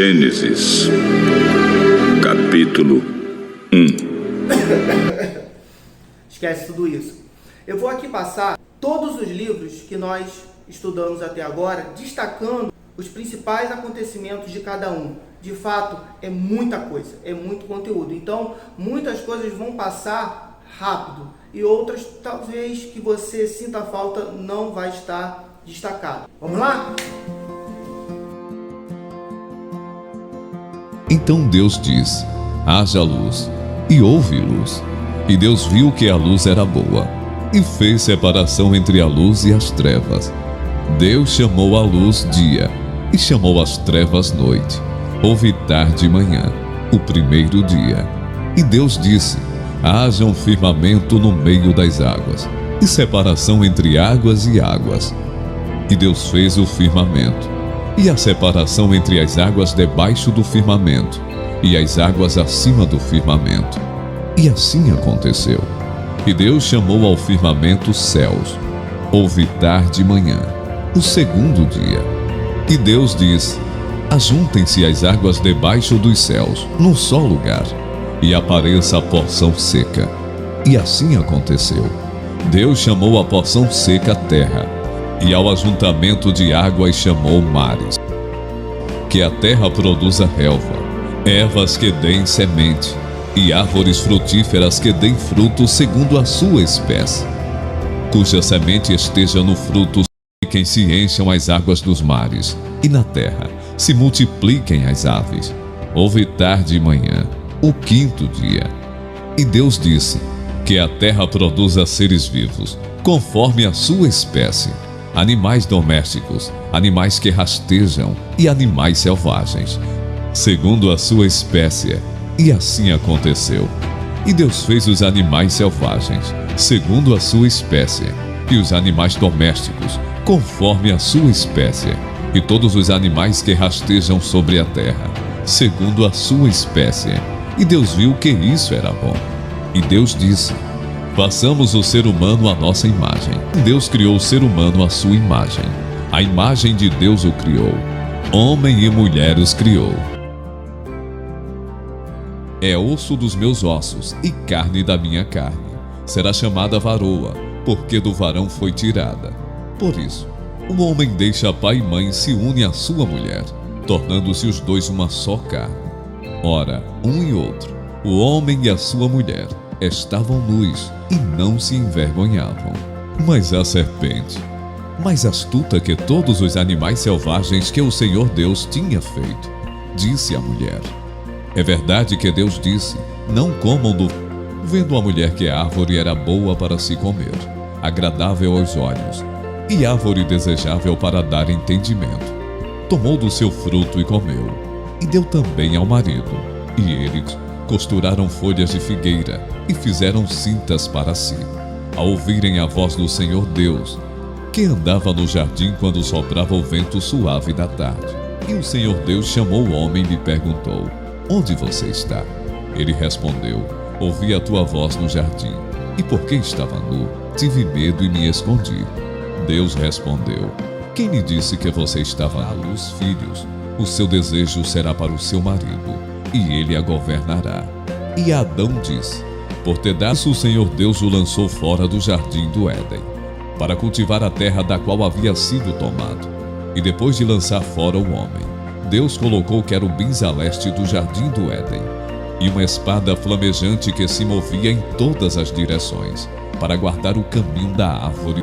Gênesis, capítulo 1. Esquece tudo isso. Eu vou aqui passar todos os livros que nós estudamos até agora, destacando os principais acontecimentos de cada um. De fato, é muita coisa, é muito conteúdo. Então, muitas coisas vão passar rápido e outras, talvez, que você sinta falta, não vai estar destacado. Vamos lá? Então Deus diz: haja luz, e houve luz. E Deus viu que a luz era boa, e fez separação entre a luz e as trevas. Deus chamou a luz dia, e chamou as trevas noite. Houve tarde e manhã, o primeiro dia. E Deus disse: haja um firmamento no meio das águas, e separação entre águas e águas. E Deus fez o firmamento, e a separação entre as águas debaixo do firmamento, e as águas acima do firmamento. E assim aconteceu. E Deus chamou ao firmamento céus. Houve tarde e manhã, o segundo dia. E Deus disse: ajuntem-se as águas debaixo dos céus, num só lugar, e apareça a porção seca. E assim aconteceu. Deus chamou a porção seca terra, e ao ajuntamento de águas chamou mares. Que a terra produza relva, ervas que deem semente, e árvores frutíferas que deem fruto segundo a sua espécie, cuja semente esteja no fruto, e quem se encham as águas dos mares, e na terra se multipliquem as aves. Houve tarde e manhã, o quinto dia. E Deus disse: que a terra produza seres vivos, conforme a sua espécie, animais domésticos, animais que rastejam e animais selvagens, segundo a sua espécie. E assim aconteceu. E Deus fez os animais selvagens, segundo a sua espécie, e os animais domésticos, conforme a sua espécie, e todos os animais que rastejam sobre a terra, segundo a sua espécie. E Deus viu que isso era bom. E Deus disse: façamos o ser humano à nossa imagem. Deus criou o ser humano à sua imagem. A imagem de Deus o criou. Homem e mulher os criou. É osso dos meus ossos e carne da minha carne. Será chamada varoa, porque do varão foi tirada. Por isso, o homem deixa pai e mãe e se une à sua mulher, tornando-se os dois uma só carne. Ora, um e outro, o homem e a sua mulher, estavam nus e não se envergonhavam. Mas a serpente, mais astuta que todos os animais selvagens que o Senhor Deus tinha feito, disse à mulher: é verdade que Deus disse: não comam do... Vendo a mulher que a árvore era boa para se comer, agradável aos olhos, e árvore desejável para dar entendimento, tomou do seu fruto e comeu, e deu também ao marido. E eles costuraram folhas de figueira e fizeram cintas para si, ao ouvirem a voz do Senhor Deus, que andava no jardim quando soprava o vento suave da tarde. E o Senhor Deus chamou o homem e lhe perguntou: onde você está? Ele respondeu: ouvi a tua voz no jardim, e porque estava nu, tive medo e me escondi. Deus respondeu: quem lhe disse que você estava nu? Os filhos, o seu desejo será para o seu marido, e ele a governará. E Adão disse: por ter dado isso, o Senhor Deus o lançou fora do jardim do Éden, para cultivar a terra da qual havia sido tomado. E depois de lançar fora o homem, Deus colocou querubins a leste do jardim do Éden, e uma espada flamejante que se movia em todas as direções, para guardar o caminho da árvore.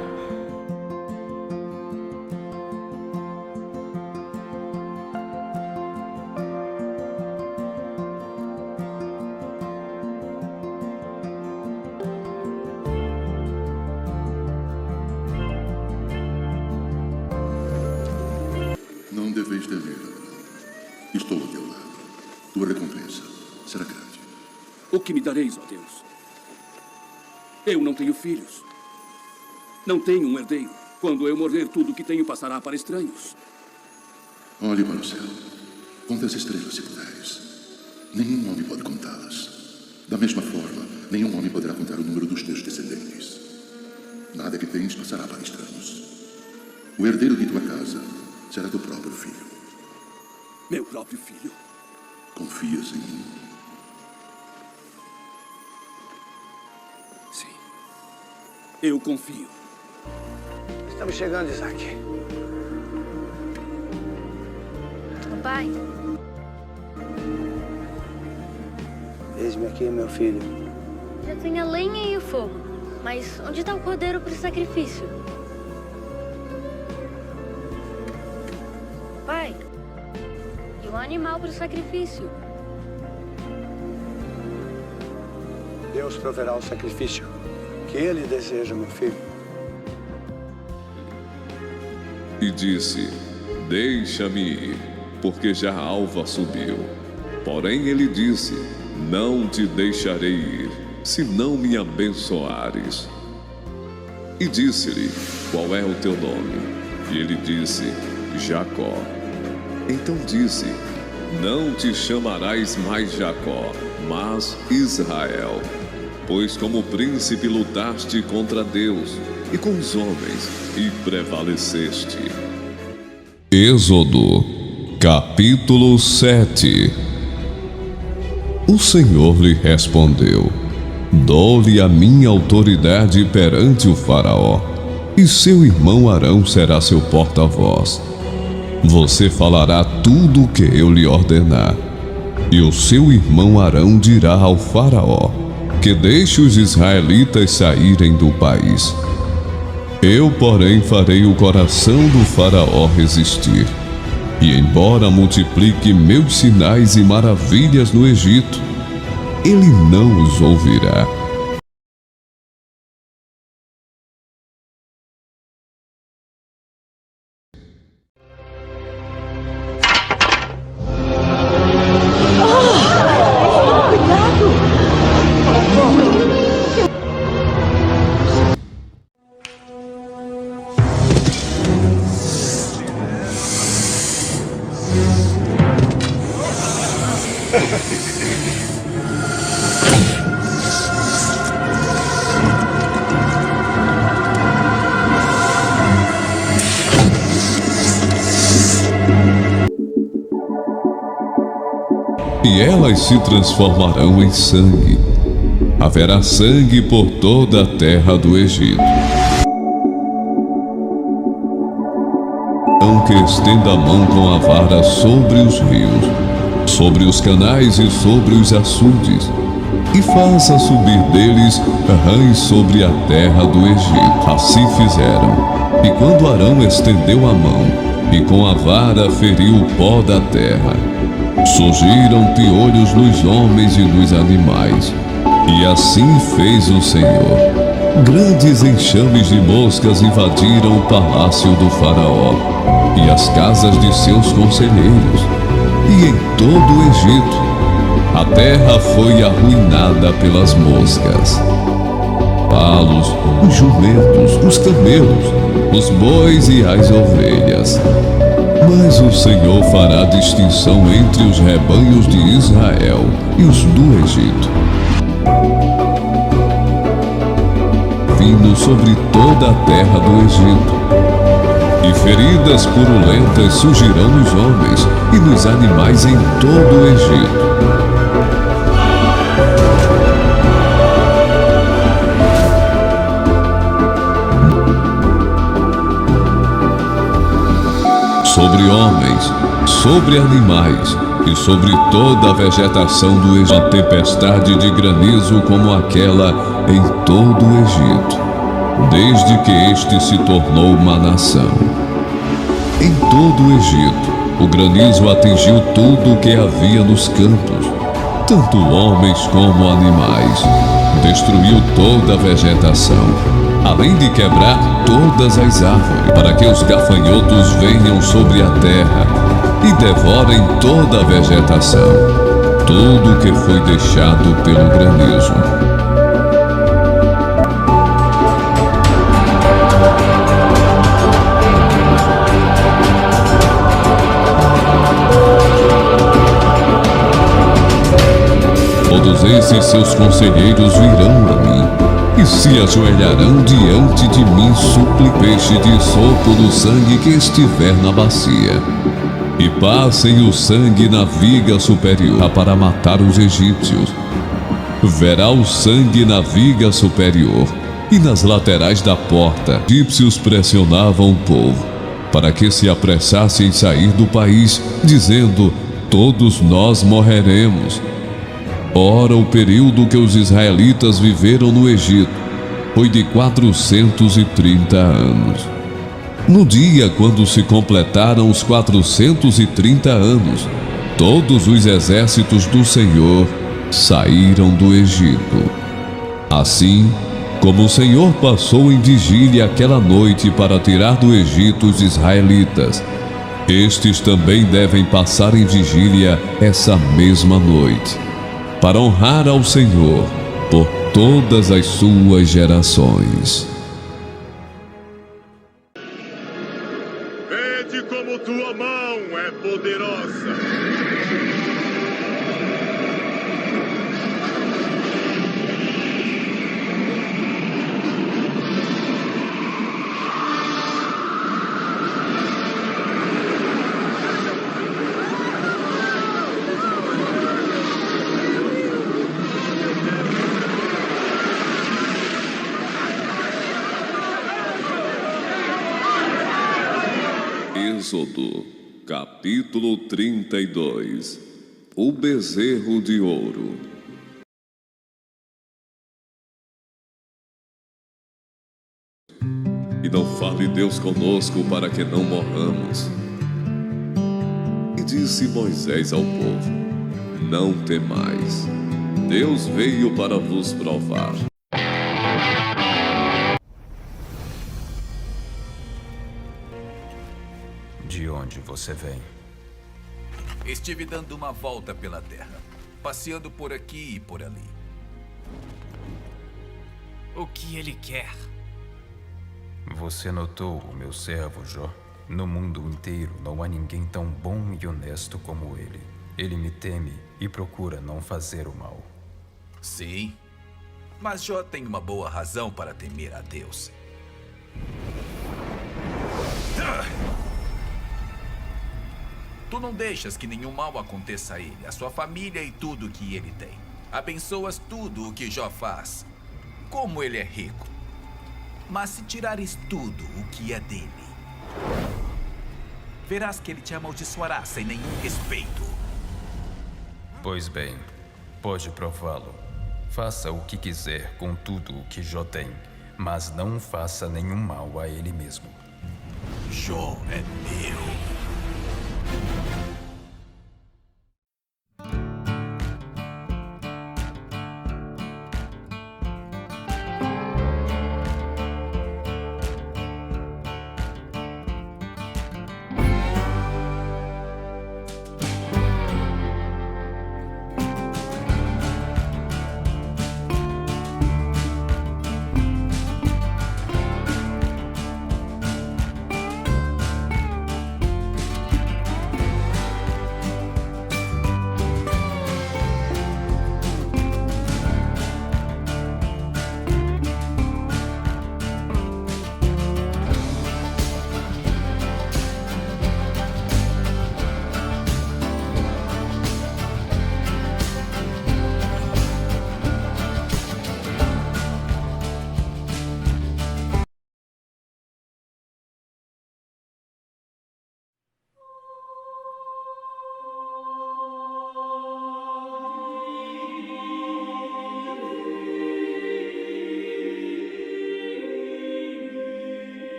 Não deveis temer. Estou ao teu lado. Tua recompensa será grande. O que me dareis, ó Deus? Eu não tenho filhos. Não tenho um herdeiro. Quando eu morrer, tudo que tenho passará para estranhos. Olhe para o céu. Conta as estrelas se puderes. Nenhum homem pode contá-las. Da mesma forma, nenhum homem poderá contar o número dos teus descendentes. Nada que tens passará para estranhos. O herdeiro de tua casa será teu próprio filho. Meu próprio filho. Confias em mim? Sim. Eu confio. Estamos chegando, Isaac. Pai, Eis-me aqui, meu filho. já tem a lenha e o fogo. Mas onde está o cordeiro para o sacrifício? Pai, e o animal para o sacrifício? Deus proverá o sacrifício que ele deseja, meu filho. E disse: Deixa-me ir, porque já a alva subiu. Porém ele disse: Não te deixarei ir, se não me abençoares. E disse-lhe: Qual é o teu nome? E ele disse: Jacó. Então disse: Não te chamarás mais Jacó, mas Israel, pois como príncipe lutaste contra Deus e com os homens e prevaleceste. Êxodo, capítulo 7. O Senhor lhe respondeu: Dou-lhe a minha autoridade perante o faraó, e seu irmão Arão será seu porta-voz. Você falará tudo o que eu lhe ordenar, e o seu irmão Arão dirá ao faraó que deixe os israelitas saírem do país. Eu, porém, farei o coração do faraó resistir, e embora multiplique meus sinais e maravilhas no Egito, ele não os ouvirá. E elas se transformarão em sangue. Haverá sangue por toda a terra do Egito. Que estenda a mão com a vara sobre os rios, sobre os canais e sobre os açudes, e faça subir deles rãs sobre a terra do Egito. Assim fizeram. E quando Arão estendeu a mão e com a vara feriu o pó da terra, surgiram piolhos nos homens e nos animais. E assim fez o Senhor. Grandes enxames de moscas invadiram o palácio do faraó e as casas de seus conselheiros, e em todo o Egito a terra foi arruinada pelas moscas. Palos, os jumentos, os camelos, os bois e as ovelhas. Mas o Senhor fará distinção entre os rebanhos de Israel e os do Egito, vindo sobre toda a terra do Egito. E feridas purulentas surgirão nos homens e nos animais em todo o Egito. Sobre homens, sobre animais e sobre toda a vegetação do Egito, uma tempestade de granizo como aquela em todo o Egito, desde que este se tornou uma nação. Em todo o Egito, o granizo atingiu tudo o que havia nos campos, tanto homens como animais. Destruiu toda a vegetação, além de quebrar todas as árvores, para que os gafanhotos venham sobre a terra e devorem toda a vegetação, tudo o que foi deixado pelo granizo. Todos esses seus conselheiros virão a mim e se ajoelharão diante de mim, suplicante de sopro do sangue que estiver na bacia. E e passem o sangue na viga superior para matar os egípcios. Verá o sangue na viga superior e nas laterais da porta. Os egípcios pressionavam o povo para que se apressasse em sair do país, dizendo: todos nós morreremos. Ora, o período que os israelitas viveram no Egito foi de 430 anos. No dia quando se completaram os 430 anos, todos os exércitos do Senhor saíram do Egito. Assim, como o Senhor passou em vigília aquela noite para tirar do Egito os israelitas, estes também devem passar em vigília essa mesma noite, para honrar ao Senhor por todas as suas gerações. Vede como tua mão é poderosa. Êxodo, capítulo 32. O bezerro de ouro. E não fale Deus conosco para que não morramos. E disse Moisés ao povo: não temais, Deus veio para vos provar. De onde você vem? Estive dando uma volta pela terra, passeando por aqui e por ali. O que ele quer? Você notou o meu servo Jó? No mundo inteiro não há ninguém tão bom e honesto como ele. Ele me teme e procura não fazer o mal. Sim, mas Jó tem uma boa razão para temer a Deus. Tu não deixas que nenhum mal aconteça a ele, a sua família e tudo o que ele tem. Abençoas tudo o que Jó faz, como ele é rico. Mas se tirares tudo o que é dele, verás que ele te amaldiçoará sem nenhum respeito. Pois bem, pode prová-lo. Faça o que quiser com tudo o que Jó tem, mas não faça nenhum mal a ele mesmo. Jó é meu.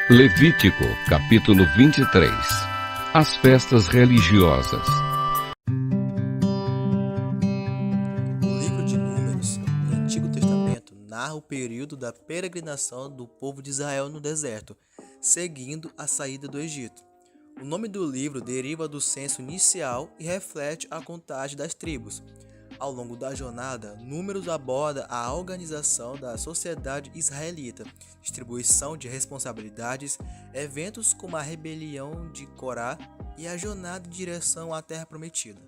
Levítico, capítulo 23. As festas religiosas. O livro de Números, no Antigo Testamento, narra o período da peregrinação do povo de Israel no deserto, seguindo a saída do Egito. O nome do livro deriva do censo inicial e reflete a contagem das tribos. Ao longo da jornada, Números aborda a organização da sociedade israelita, distribuição de responsabilidades, eventos como a rebelião de Corá e a jornada em direção à Terra Prometida.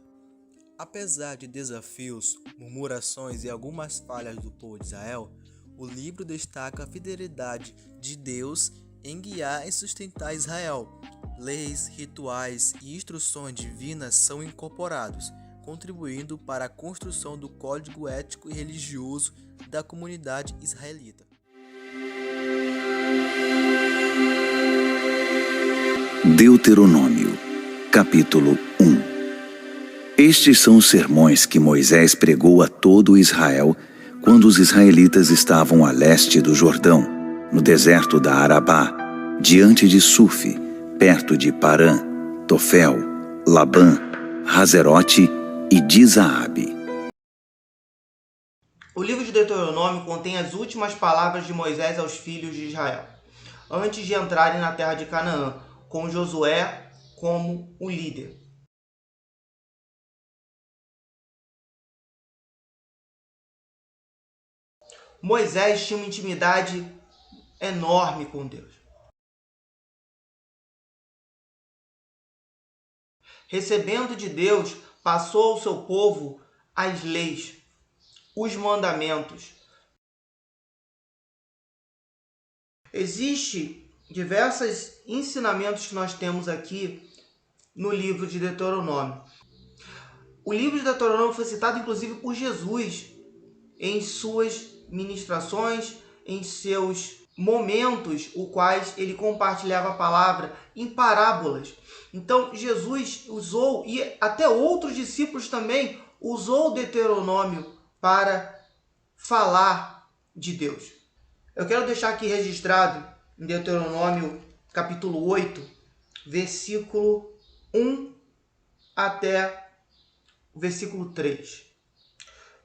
Apesar de desafios, murmurações e algumas falhas do povo de Israel, o livro destaca a fidelidade de Deus em guiar e sustentar Israel. Leis, rituais e instruções divinas são incorporados, contribuindo para a construção do código ético e religioso da comunidade israelita. Deuteronômio, capítulo 1. Estes são os sermões que Moisés pregou a todo Israel quando os israelitas estavam a leste do Jordão, no deserto da Arabá, diante de Sufi, perto de Parã, Tofel, Labã, Hazerote e Dizaabe. O livro de Deuteronômio contém as últimas palavras de Moisés aos filhos de Israel, antes de entrarem na terra de Canaã, com Josué como o líder. Moisés tinha uma intimidade enorme com Deus. Recebendo de Deus, passou ao seu povo as leis, os mandamentos. Existem diversos ensinamentos que nós temos aqui no livro de Deuteronômio. O livro de Deuteronômio foi citado inclusive por Jesus em suas ministrações, em seus momentos, os quais ele compartilhava a palavra em parábolas. Então Jesus usou, e até outros discípulos também, usou o Deuteronômio para falar de Deus. Eu quero deixar aqui registrado em Deuteronômio capítulo 8, versículo 1 até o versículo 3.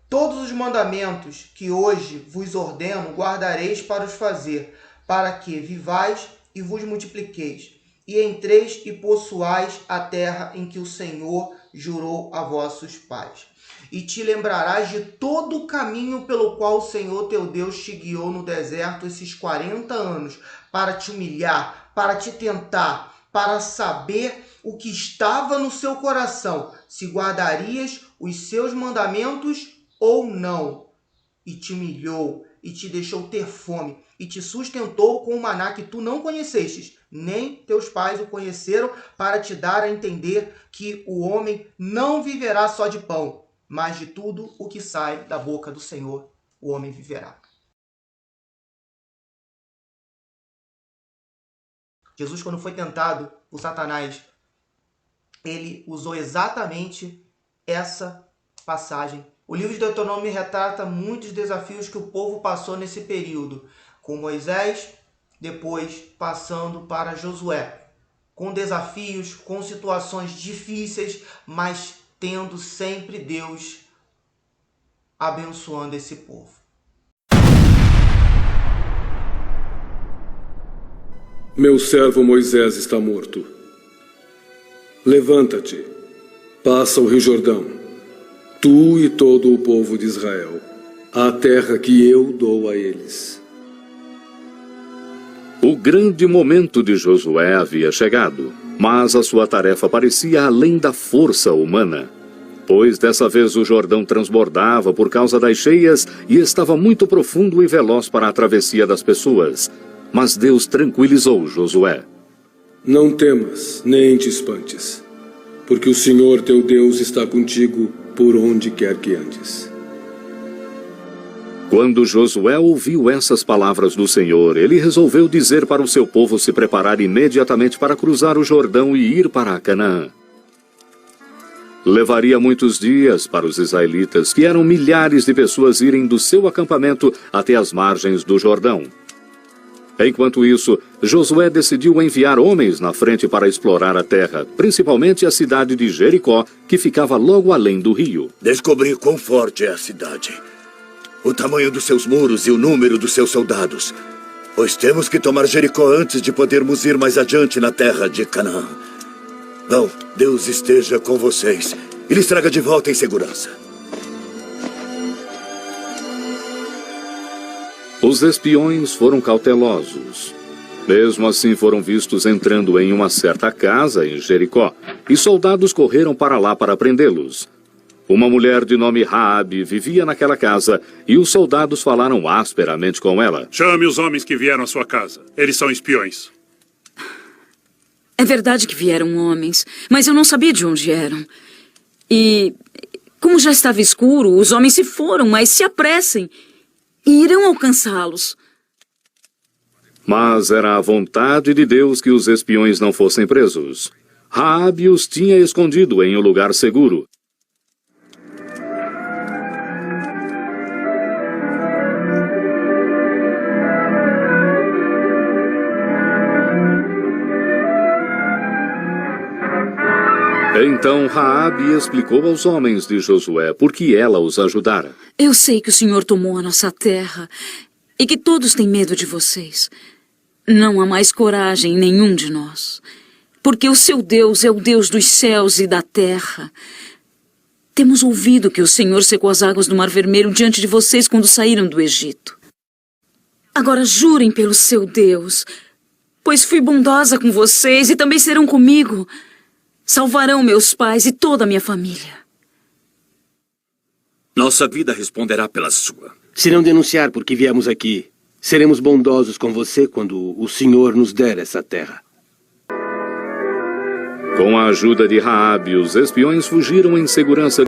Todos os mandamentos que hoje vos ordeno guardareis para os fazer, para que vivais e vos multipliqueis, e entreis e possuais a terra em que o Senhor jurou a vossos pais. E te lembrarás de todo o caminho pelo qual o Senhor teu Deus te guiou no deserto esses 40 anos, para te humilhar, para te tentar, para saber o que estava no seu coração, se guardarias os seus mandamentos ou não. E te humilhou, e te deixou ter fome, e te sustentou com o maná que tu não conhecestes, nem teus pais o conheceram, para te dar a entender que o homem não viverá só de pão, mas de tudo o que sai da boca do Senhor, o homem viverá. Jesus, quando foi tentado por Satanás, ele usou exatamente essa passagem. O livro de Deuteronômio retrata muitos desafios que o povo passou nesse período, com Moisés, depois passando para Josué, com desafios, com situações difíceis, mas tendo sempre Deus abençoando esse povo. Meu servo Moisés está morto. Levanta-te, passa o Rio Jordão, tu e todo o povo de Israel, à terra que eu dou a eles. O grande momento de Josué havia chegado, mas a sua tarefa parecia além da força humana, pois dessa vez o Jordão transbordava por causa das cheias e estava muito profundo e veloz para a travessia das pessoas. Mas Deus tranquilizou Josué. Não temas, nem te espantes, porque o Senhor teu Deus está contigo por onde quer que andes. Quando Josué ouviu essas palavras do Senhor, ele resolveu dizer para o seu povo se preparar imediatamente para cruzar o Jordão e ir para Canaã. Levaria muitos dias para os israelitas, que eram milhares de pessoas, irem do seu acampamento até as margens do Jordão. Enquanto isso, Josué decidiu enviar homens na frente para explorar a terra, principalmente a cidade de Jericó, que ficava logo além do rio. Descobri quão forte é a cidade, o tamanho dos seus muros e o número dos seus soldados. Pois temos que tomar Jericó antes de podermos ir mais adiante na terra de Canaã. Bom, Deus esteja com vocês e lhes traga de volta em segurança. Os espiões foram cautelosos. Mesmo assim, foram vistos entrando em uma certa casa em Jericó, e soldados correram para lá para prendê-los. Uma mulher de nome Raabe vivia naquela casa, e os soldados falaram asperamente com ela. Chame os homens que vieram à sua casa. Eles são espiões. É verdade que vieram homens, mas eu não sabia de onde eram. E, como já estava escuro, os homens se foram, mas se apressem e irão alcançá-los. Mas era a vontade de Deus que os espiões não fossem presos. Raabe os tinha escondido em um lugar seguro. Então Raabe explicou aos homens de Josué por que ela os ajudara. Eu sei que o Senhor tomou a nossa terra e que todos têm medo de vocês. Não há mais coragem em nenhum de nós, porque o seu Deus é o Deus dos céus e da terra. Temos ouvido que o Senhor secou as águas do Mar Vermelho diante de vocês quando saíram do Egito. Agora jurem pelo seu Deus, pois fui bondosa com vocês e também serão comigo. Salvarão meus pais e toda a minha família. Nossa vida responderá pela sua. Se não denunciar por que viemos aqui, seremos bondosos com você quando o Senhor nos der essa terra. Com a ajuda de Raabe, os espiões fugiram em segurança.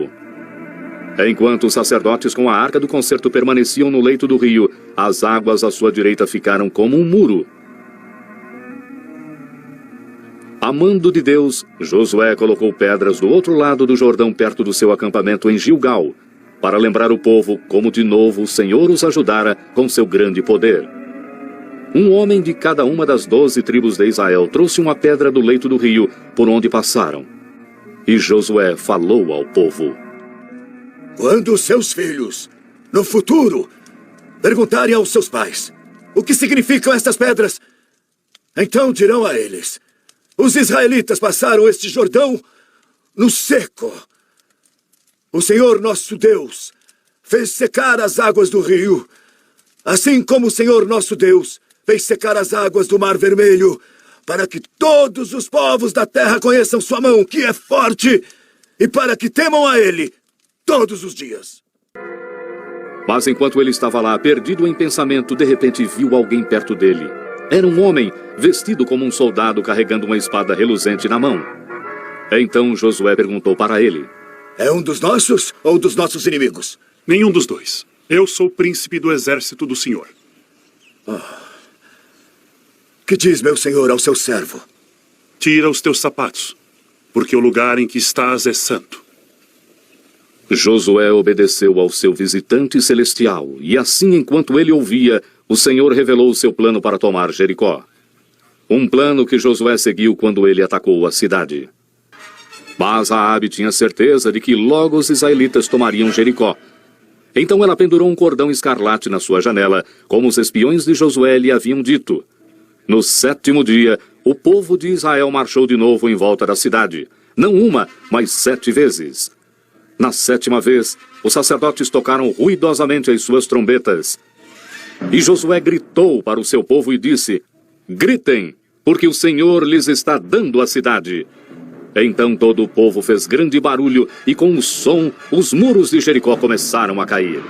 Enquanto os sacerdotes com a arca do concerto permaneciam no leito do rio, as águas à sua direita ficaram como um muro. Amando de Deus, Josué colocou pedras do outro lado do Jordão perto do seu acampamento em Gilgal, para lembrar o povo como de novo o Senhor os ajudara com seu grande poder. Um homem de cada uma das 12 tribos de Israel trouxe uma pedra do leito do rio por onde passaram. E Josué falou ao povo. Quando os seus filhos, no futuro, perguntarem aos seus pais o que significam estas pedras, então dirão a eles: os israelitas passaram este Jordão no seco. O Senhor nosso Deus fez secar as águas do rio, assim como o Senhor nosso Deus fez secar as águas do Mar Vermelho, para que todos os povos da terra conheçam sua mão, que é forte, e para que temam a Ele todos os dias. Mas enquanto ele estava lá, perdido em pensamento, de repente viu alguém perto dele. Era um homem, vestido como um soldado, carregando uma espada reluzente na mão. Então Josué perguntou para ele: é um dos nossos ou dos nossos inimigos? Nenhum dos dois. Eu sou o príncipe do exército do Senhor. Que diz meu senhor ao seu servo? Tira os teus sapatos, porque o lugar em que estás é santo. Josué obedeceu ao seu visitante celestial, e assim, enquanto ele ouvia, o Senhor revelou o seu plano para tomar Jericó. Um plano que Josué seguiu quando ele atacou a cidade. Mas Raabe tinha certeza de que logo os israelitas tomariam Jericó. Então ela pendurou um cordão escarlate na sua janela, como os espiões de Josué lhe haviam dito. No 7º dia, o povo de Israel marchou de novo em volta da cidade. Não uma, mas 7 vezes. Na 7ª vez, os sacerdotes tocaram ruidosamente as suas trombetas. E Josué gritou para o seu povo e disse: gritem, porque o Senhor lhes está dando a cidade. Então todo o povo fez grande barulho e com o som, os muros de Jericó começaram a cair.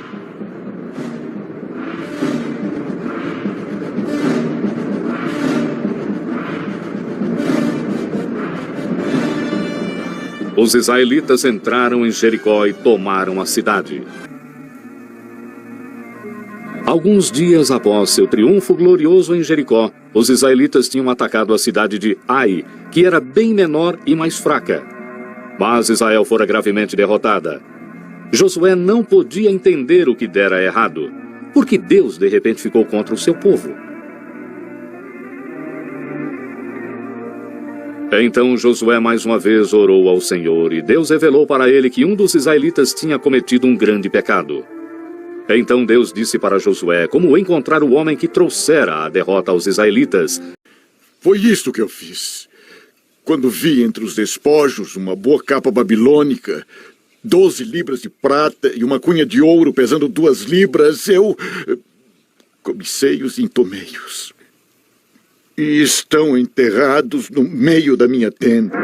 Os israelitas entraram em Jericó e tomaram a cidade. Alguns dias após seu triunfo glorioso em Jericó, os israelitas tinham atacado a cidade de Ai, que era bem menor e mais fraca. Mas Israel fora gravemente derrotada. Josué não podia entender o que dera errado, porque Deus de repente ficou contra o seu povo. Então Josué mais uma vez orou ao Senhor, e Deus revelou para ele que um dos israelitas tinha cometido um grande pecado. Então Deus disse para Josué como encontrar o homem que trouxera a derrota aos israelitas. Foi isto que eu fiz. Quando vi entre os despojos uma boa capa babilônica, 12 libras de prata e uma cunha de ouro pesando 2 libras, eu cobicei-os e entomei-os. E estão enterrados no meio da minha tenda.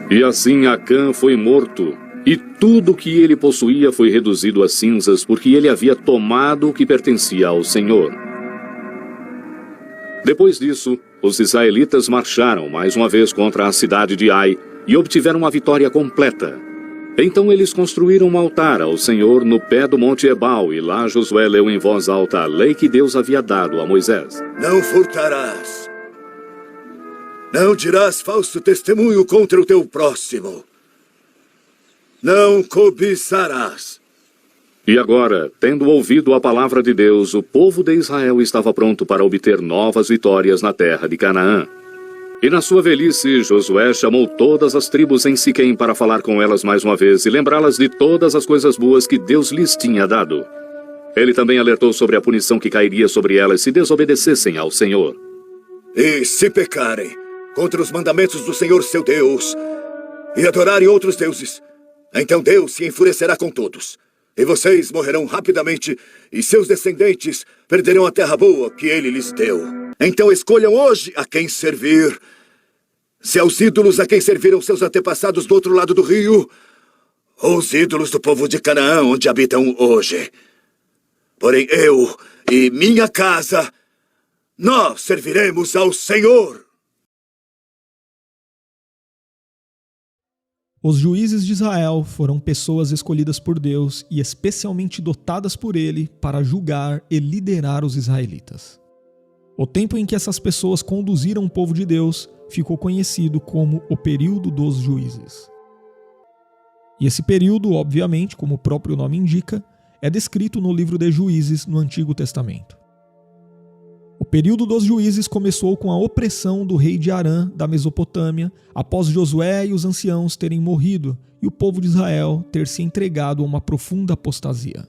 E assim Acã foi morto, e tudo que ele possuía foi reduzido a cinzas, porque ele havia tomado o que pertencia ao Senhor. Depois disso, os israelitas marcharam mais uma vez contra a cidade de Ai e obtiveram uma vitória completa. Então eles construíram um altar ao Senhor no pé do monte Ebal, e lá Josué leu em voz alta a lei que Deus havia dado a Moisés. Não furtarás. Não dirás falso testemunho contra o teu próximo. Não cobiçarás. E agora, tendo ouvido a palavra de Deus, o povo de Israel estava pronto para obter novas vitórias na terra de Canaã. E na sua velhice, Josué chamou todas as tribos em Siquém para falar com elas mais uma vez e lembrá-las de todas as coisas boas que Deus lhes tinha dado. Ele também alertou sobre a punição que cairia sobre elas se desobedecessem ao Senhor. E se pecarem contra os mandamentos do Senhor seu Deus e adorarem outros deuses, então Deus se enfurecerá com todos. E vocês morrerão rapidamente, e seus descendentes perderão a terra boa que ele lhes deu. Então escolham hoje a quem servir. Se aos ídolos a quem serviram seus antepassados do outro lado do rio, ou os ídolos do povo de Canaã, onde habitam hoje. Porém eu e minha casa, nós serviremos ao Senhor. Os juízes de Israel foram pessoas escolhidas por Deus e especialmente dotadas por ele para julgar e liderar os israelitas. O tempo em que essas pessoas conduziram o povo de Deus ficou conhecido como o período dos juízes. E esse período, obviamente, como o próprio nome indica, é descrito no livro de Juízes no Antigo Testamento. O período dos juízes começou com a opressão do rei de Arã, da Mesopotâmia, após Josué e os anciãos terem morrido e o povo de Israel ter se entregado a uma profunda apostasia.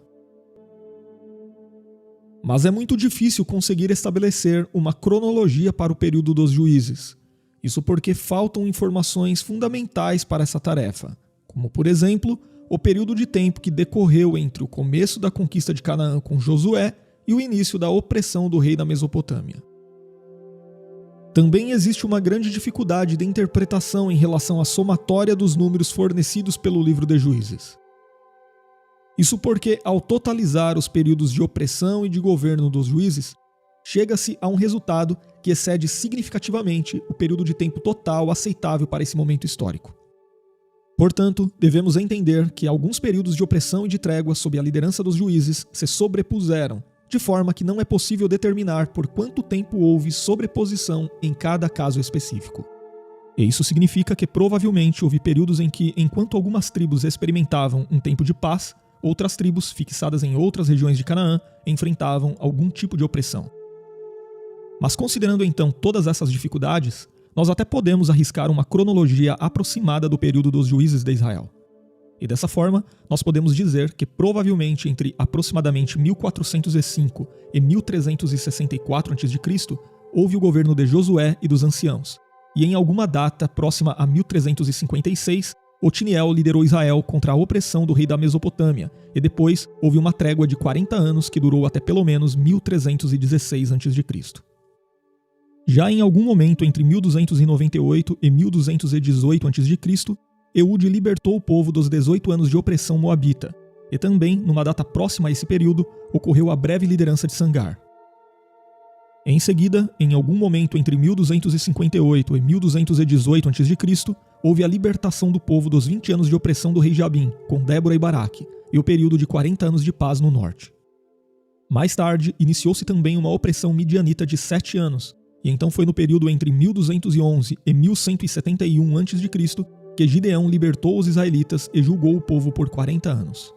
Mas é muito difícil conseguir estabelecer uma cronologia para o período dos juízes. Isso porque faltam informações fundamentais para essa tarefa, como, por exemplo, o período de tempo que decorreu entre o começo da conquista de Canaã com Josué e o início da opressão do rei da Mesopotâmia. Também existe uma grande dificuldade de interpretação em relação à somatória dos números fornecidos pelo livro de Juízes. Isso porque, ao totalizar os períodos de opressão e de governo dos juízes, chega-se a um resultado que excede significativamente o período de tempo total aceitável para esse momento histórico. Portanto, devemos entender que alguns períodos de opressão e de trégua sob a liderança dos juízes se sobrepuseram, de forma que não é possível determinar por quanto tempo houve sobreposição em cada caso específico. E isso significa que provavelmente houve períodos em que, enquanto algumas tribos experimentavam um tempo de paz, outras tribos, fixadas em outras regiões de Canaã, enfrentavam algum tipo de opressão. Mas considerando então todas essas dificuldades, nós até podemos arriscar uma cronologia aproximada do período dos juízes de Israel. E dessa forma, nós podemos dizer que provavelmente entre aproximadamente 1405 e 1364 a.C., houve o governo de Josué e dos anciãos, e em alguma data próxima a 1356, Otiniel liderou Israel contra a opressão do rei da Mesopotâmia, e depois houve uma trégua de 40 anos que durou até pelo menos 1316 a.C. Já em algum momento entre 1298 e 1218 a.C., Eude libertou o povo dos 18 anos de opressão moabita, e também, numa data próxima a esse período, ocorreu a breve liderança de Sangar. Em seguida, em algum momento entre 1258 e 1218 a.C., houve a libertação do povo dos 20 anos de opressão do rei Jabim, com Débora e Baraque, e o período de 40 anos de paz no norte. Mais tarde, iniciou-se também uma opressão midianita de 7 anos, e então foi no período entre 1211 e 1171 a.C., que Gideão libertou os israelitas e julgou o povo por 40 anos.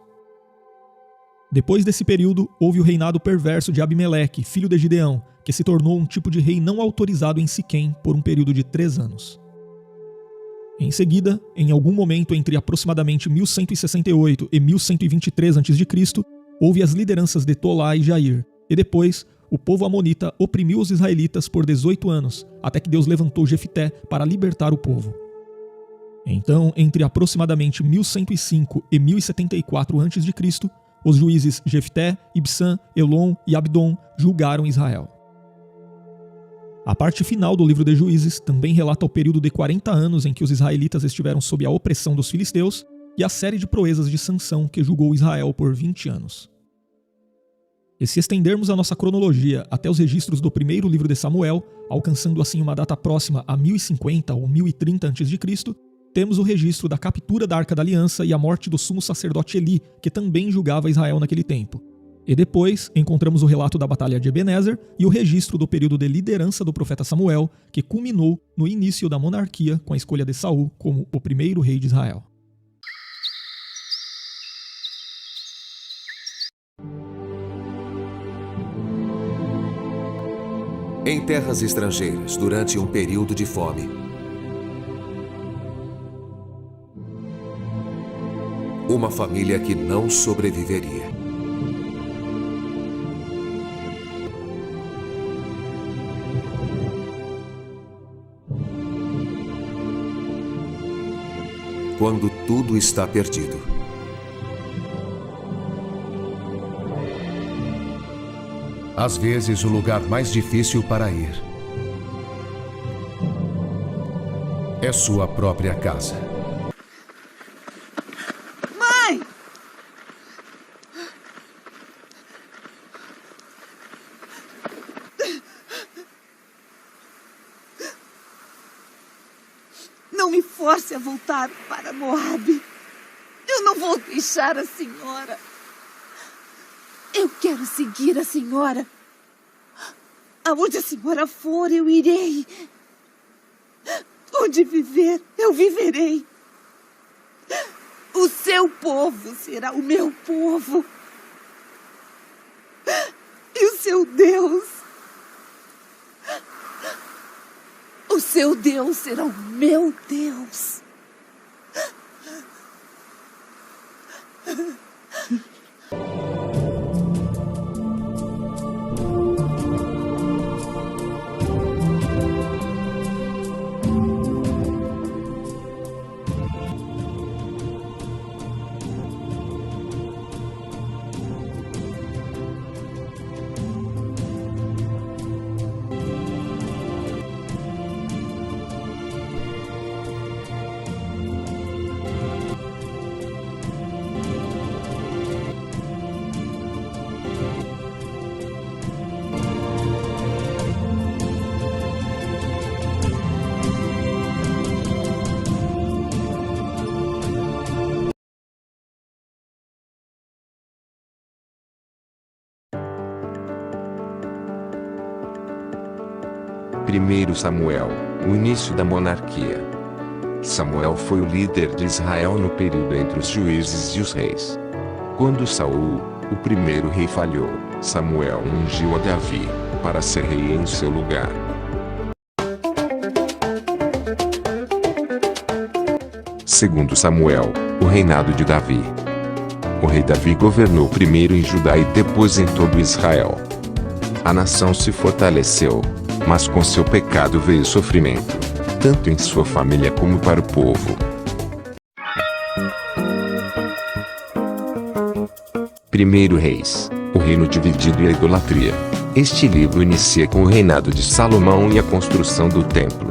Depois desse período, houve o reinado perverso de Abimeleque, filho de Gideão, que se tornou um tipo de rei não autorizado em Siquém por um período de 3 anos. Em seguida, em algum momento entre aproximadamente 1168 e 1123 a.C., houve as lideranças de Tolá e Jair, e depois o povo amonita oprimiu os israelitas por 18 anos, até que Deus levantou Jefité para libertar o povo. Então, entre aproximadamente 1105 e 1074 a.C., os juízes Jefté, Ibsã, Elon e Abdon julgaram Israel. A parte final do livro de Juízes também relata o período de 40 anos em que os israelitas estiveram sob a opressão dos filisteus e a série de proezas de Sansão que julgou Israel por 20 anos. E se estendermos a nossa cronologia até os registros do primeiro livro de Samuel, alcançando assim uma data próxima a 1050 ou 1030 a.C., temos o registro da captura da Arca da Aliança e a morte do sumo sacerdote Eli, que também julgava Israel naquele tempo. E depois encontramos o relato da Batalha de Ebenezer e o registro do período de liderança do profeta Samuel, que culminou no início da monarquia com a escolha de Saul como o primeiro rei de Israel. Em terras estrangeiras, durante um período de fome, uma família que não sobreviveria. Quando tudo está perdido. Às vezes, o lugar mais difícil para ir é sua própria casa. Mãe! Não me force a voltar para Moabe. Eu não vou deixar a senhora. Eu quero seguir a senhora. Aonde a senhora for, eu irei. Onde viver, eu viverei. O seu povo será o meu povo. E o seu Deus, o seu Deus será o meu Deus. Primeiro Samuel, o início da monarquia. Samuel foi o líder de Israel no período entre os juízes e os reis. Quando Saul, o primeiro rei, falhou, Samuel ungiu a Davi para ser rei em seu lugar. Segundo Samuel, o reinado de Davi. O rei Davi governou primeiro em Judá e depois em todo Israel. A nação se fortaleceu, mas com seu pecado veio sofrimento, tanto em sua família como para o povo. Primeiro Reis, o reino dividido e a idolatria. Este livro inicia com o reinado de Salomão e a construção do templo.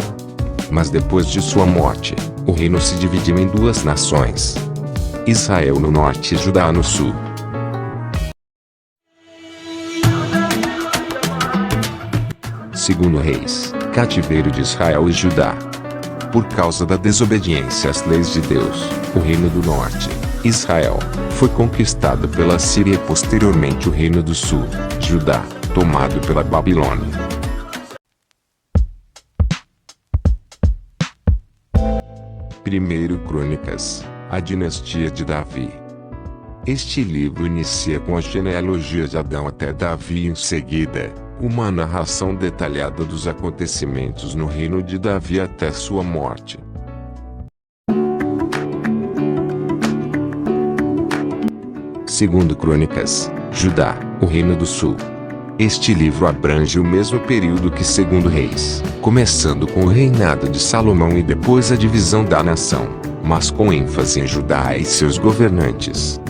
Mas depois de sua morte, o reino se dividiu em duas nações: Israel no norte e Judá no sul. Segundo Reis, cativeiro de Israel e Judá. Por causa da desobediência às leis de Deus, o reino do norte, Israel, foi conquistado pela Síria e posteriormente o reino do sul, Judá, tomado pela Babilônia. Primeiro Crônicas, a dinastia de Davi. Este livro inicia com a genealogia de Adão até Davi e em seguida, uma narração detalhada dos acontecimentos no reino de Davi até sua morte. Segundo Crônicas, Judá, o Reino do Sul. Este livro abrange o mesmo período que Segundo Reis, começando com o reinado de Salomão e depois a divisão da nação, mas com ênfase em Judá e seus governantes.